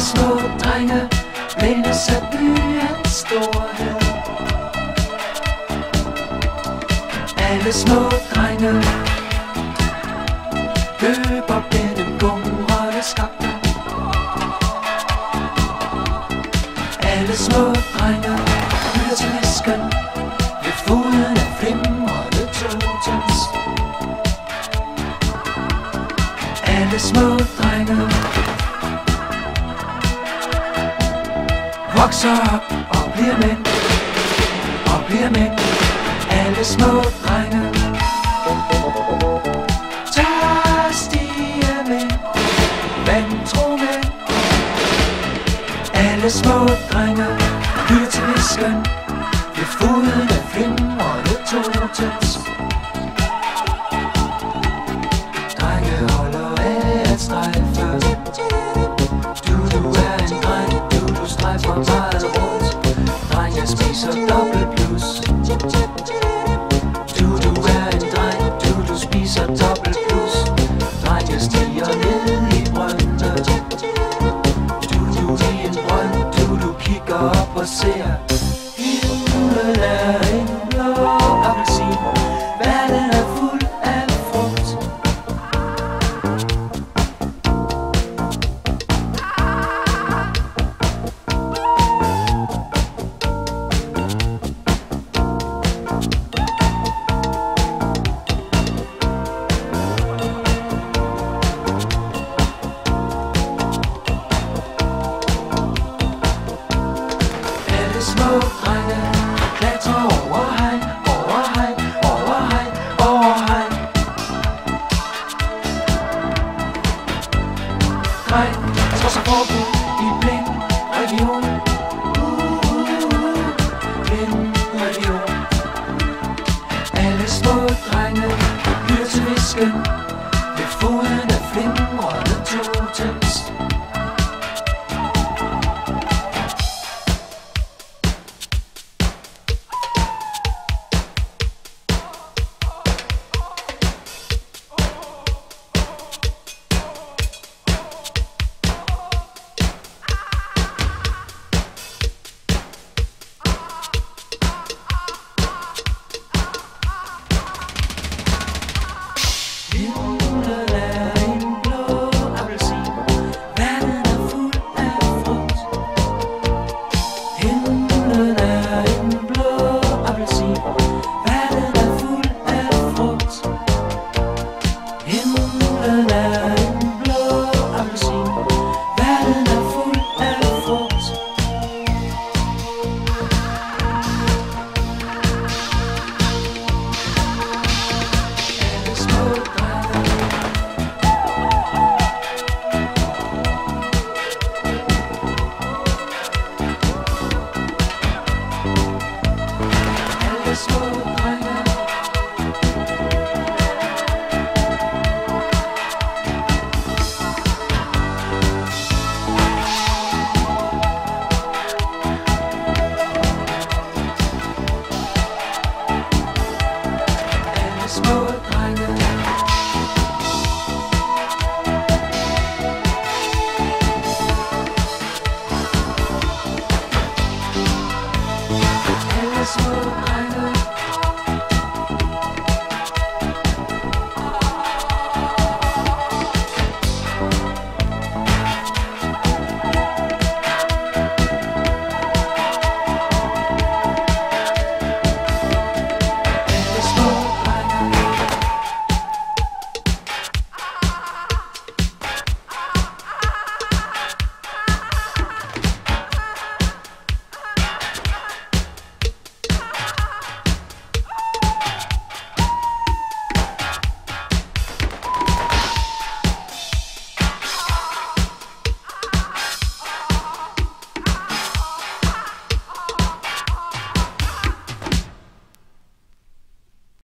små drenge blændes af byens storhed. Alle små drenge løber gennem gumrende skakter. Alle små drenge lytter til hvisken ved foden af flimrende totems. Alle små drenge vokser op og bliver mænd, og bliver mænd. Alle små drenge tørstige mænd, vantro mænd. Alle små drenge lytter til hvisken ved foden af flimrende totems. Drenge holder af at strejfe. Du er en dreng, du strejfer meget rundt. Drenge spiser dobbelt plus. Du er en dreng, du spiser dobbelt plus. Drenge stiger ned i brønde. Du i en brønd, du kigger op og ser. Himlen er en blå appelsin. Verden er fuld af frugt. Små drenge klatrer over hegn, over hegn, over hegn, over hegn. Dreng slår sig forbud i blind region.